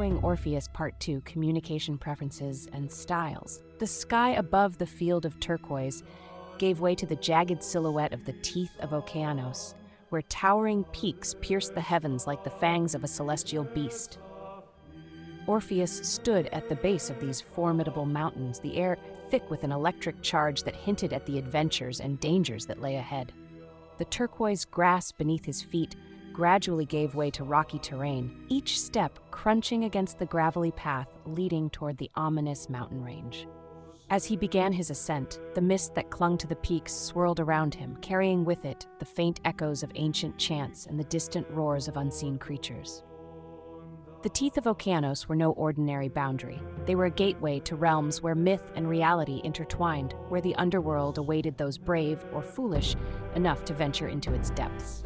following Orpheus Part 2, Communication Preferences and Styles. The sky above the field of turquoise gave way to the jagged silhouette of the teeth of Okeanos, where towering peaks pierced the heavens like the fangs of a celestial beast. Orpheus stood at the base of these formidable mountains, the air thick with an electric charge that hinted at the adventures and dangers that lay ahead. The turquoise grass beneath his feet gradually gave way to rocky terrain, each step crunching against the gravelly path leading toward the ominous mountain range. As he began his ascent, the mist that clung to the peaks swirled around him, carrying with it the faint echoes of ancient chants and the distant roars of unseen creatures. The teeth of Okeanos were no ordinary boundary. They were a gateway to realms where myth and reality intertwined, where the underworld awaited those brave or foolish enough to venture into its depths.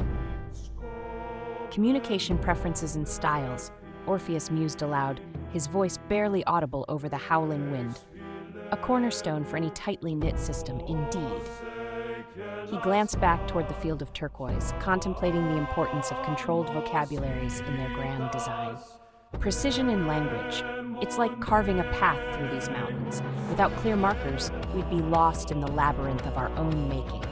Communication preferences and styles, Orpheus mused aloud, his voice barely audible over the howling wind. A cornerstone for any tightly knit system, indeed. He glanced back toward the field of turquoise, contemplating the importance of controlled vocabularies in their grand design. Precision in language. It's like carving a path through these mountains. Without clear markers, we'd be lost in the labyrinth of our own making.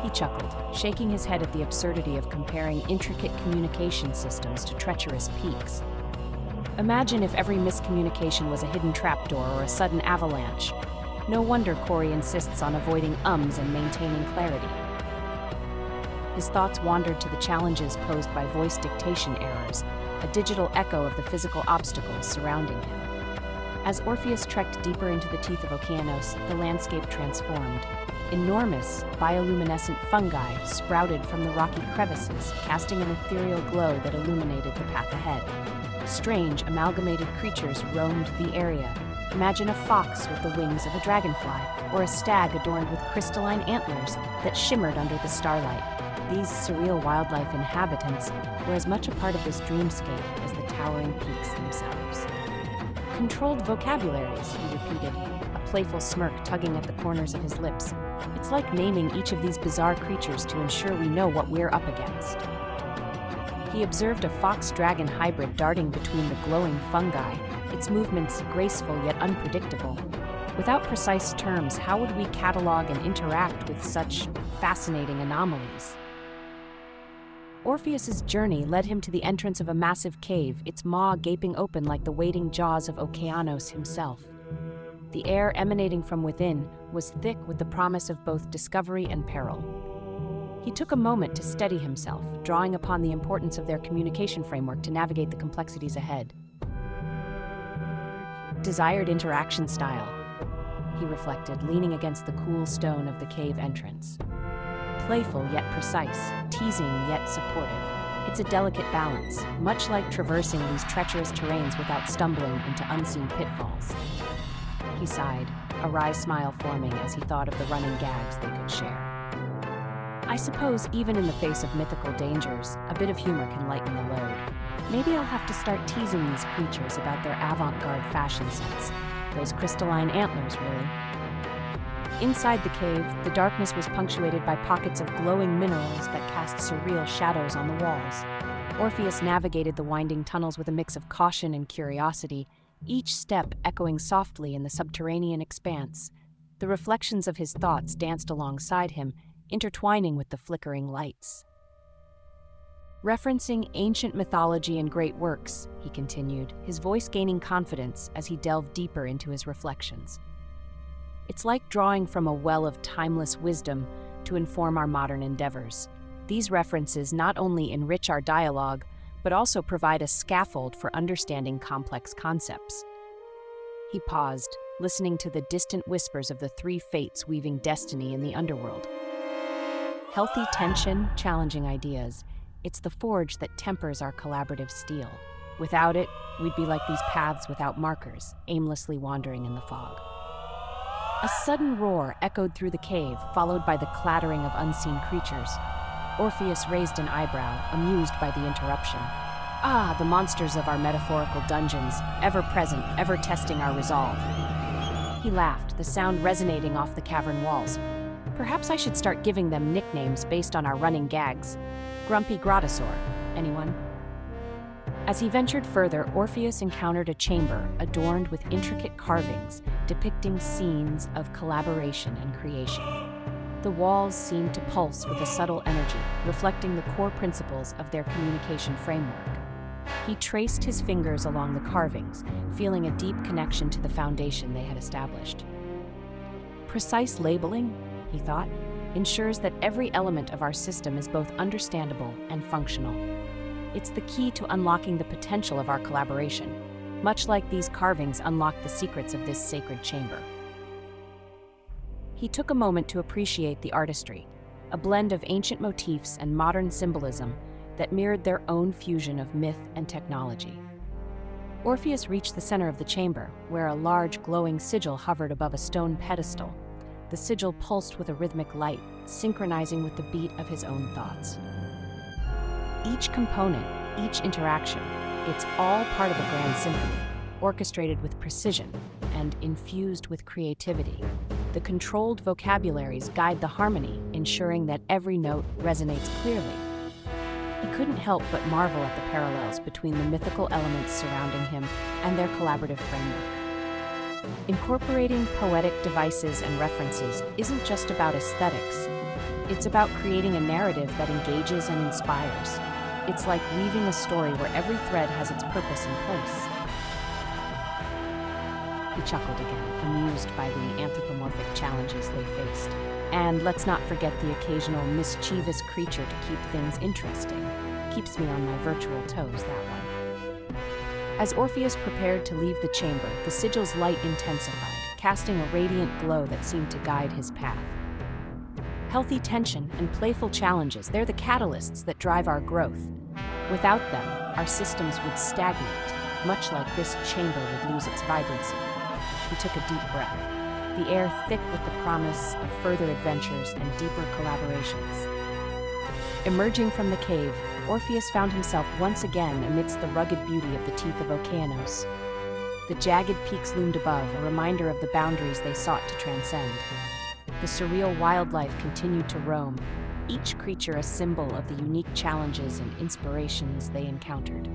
He chuckled, shaking his head at the absurdity of comparing intricate communication systems to treacherous peaks. Imagine if every miscommunication was a hidden trapdoor or a sudden avalanche. No wonder Corey insists on avoiding ums and maintaining clarity. His thoughts wandered to the challenges posed by voice dictation errors, a digital echo of the physical obstacles surrounding him. As Orpheus trekked deeper into the teeth of Okeanos, the landscape transformed. Enormous, bioluminescent fungi sprouted from the rocky crevices, casting an ethereal glow that illuminated the path ahead. Strange, amalgamated creatures roamed the area. Imagine a fox with the wings of a dragonfly, or a stag adorned with crystalline antlers that shimmered under the starlight. These surreal wildlife inhabitants were as much a part of this dreamscape as the towering peaks themselves. Controlled vocabularies, he repeated, a playful smirk tugging at the corners of his lips. It's like naming each of these bizarre creatures to ensure we know what we're up against. He observed a fox-dragon hybrid darting between the glowing fungi, its movements graceful yet unpredictable. Without precise terms, how would we catalog and interact with such fascinating anomalies? Orpheus's journey led him to the entrance of a massive cave, its maw gaping open like the waiting jaws of Okeanos himself. The air emanating from within was thick with the promise of both discovery and peril. He took a moment to steady himself, drawing upon the importance of their communication framework to navigate the complexities ahead. Desired interaction style, he reflected, leaning against the cool stone of the cave entrance. Playful yet precise, teasing yet supportive. It's a delicate balance, much like traversing these treacherous terrains without stumbling into unseen pitfalls. He sighed, a wry smile forming as he thought of the running gags they could share. I suppose even in the face of mythical dangers, a bit of humor can lighten the load. Maybe I'll have to start teasing these creatures about their avant-garde fashion sense. Those crystalline antlers, really. Inside the cave, the darkness was punctuated by pockets of glowing minerals that cast surreal shadows on the walls. Orpheus navigated the winding tunnels with a mix of caution and curiosity, each step echoing softly in the subterranean expanse. The reflections of his thoughts danced alongside him, intertwining with the flickering lights. Referencing ancient mythology and great works, he continued, his voice gaining confidence as he delved deeper into his reflections. It's like drawing from a well of timeless wisdom to inform our modern endeavors. These references not only enrich our dialogue, but also provide a scaffold for understanding complex concepts. He paused, listening to the distant whispers of the three fates weaving destiny in the underworld. Healthy tension, challenging ideas. It's the forge that tempers our collaborative steel. Without it, we'd be like these paths without markers, aimlessly wandering in the fog. A sudden roar echoed through the cave, followed by the clattering of unseen creatures. Orpheus raised an eyebrow, amused by the interruption. Ah, the monsters of our metaphorical dungeons, ever present, ever testing our resolve. He laughed, the sound resonating off the cavern walls. Perhaps I should start giving them nicknames based on our running gags. Grumpy Grotosaur. Anyone? As he ventured further, Orpheus encountered a chamber adorned with intricate carvings depicting scenes of collaboration and creation. The walls seemed to pulse with a subtle energy, reflecting the core principles of their communication framework. He traced his fingers along the carvings, feeling a deep connection to the foundation they had established. Precise labeling, he thought, ensures that every element of our system is both understandable and functional. It's the key to unlocking the potential of our collaboration, much like these carvings unlock the secrets of this sacred chamber. He took a moment to appreciate the artistry, a blend of ancient motifs and modern symbolism that mirrored their own fusion of myth and technology. Orpheus reached the center of the chamber, where a large glowing sigil hovered above a stone pedestal. The sigil pulsed with a rhythmic light, synchronizing with the beat of his own thoughts. Each component, each interaction, it's all part of a grand symphony, orchestrated with precision and infused with creativity. The controlled vocabularies guide the harmony, ensuring that every note resonates clearly. He couldn't help but marvel at the parallels between the mythical elements surrounding him and their collaborative framework. Incorporating poetic devices and references isn't just about aesthetics. It's about creating a narrative that engages and inspires. It's like weaving a story where every thread has its purpose and place. He chuckled again, amused by the anthropomorphic challenges they faced. And let's not forget the occasional mischievous creature to keep things interesting. Keeps me on my virtual toes, that one. As Orpheus prepared to leave the chamber, the sigil's light intensified, casting a radiant glow that seemed to guide his path. Healthy tension and playful challenges, they're the catalysts that drive our growth. Without them, our systems would stagnate, much like this chamber would lose its vibrancy. He took a deep breath, the air thick with the promise of further adventures and deeper collaborations. Emerging from the cave, Orpheus found himself once again amidst the rugged beauty of the teeth of Okeanos. The jagged peaks loomed above, a reminder of the boundaries they sought to transcend. The surreal wildlife continued to roam, each creature a symbol of the unique challenges and inspirations they encountered.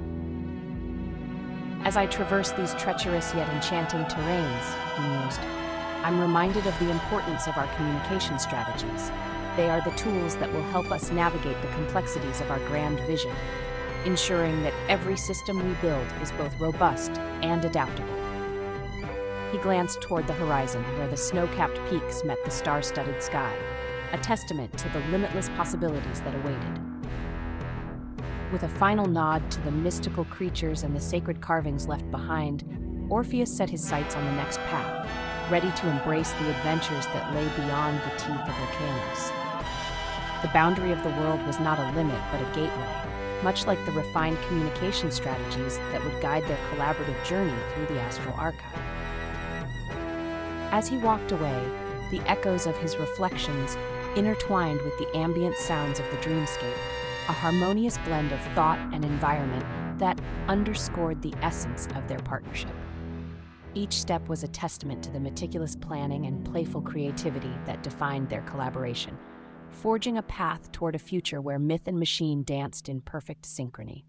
As I traverse these treacherous yet enchanting terrains, he mused, I'm reminded of the importance of our communication strategies. They are the tools that will help us navigate the complexities of our grand vision, ensuring that every system we build is both robust and adaptable. He glanced toward the horizon, where the snow-capped peaks met the star-studded sky, a testament to the limitless possibilities that awaited. With a final nod to the mystical creatures and the sacred carvings left behind, Orpheus set his sights on the next path, ready to embrace the adventures that lay beyond the teeth of Okeanos. The boundary of the world was not a limit, but a gateway, much like the refined communication strategies that would guide their collaborative journey through the astral archive. As he walked away, the echoes of his reflections intertwined with the ambient sounds of the dreamscape, a harmonious blend of thought and environment that underscored the essence of their partnership. Each step was a testament to the meticulous planning and playful creativity that defined their collaboration, forging a path toward a future where myth and machine danced in perfect synchrony.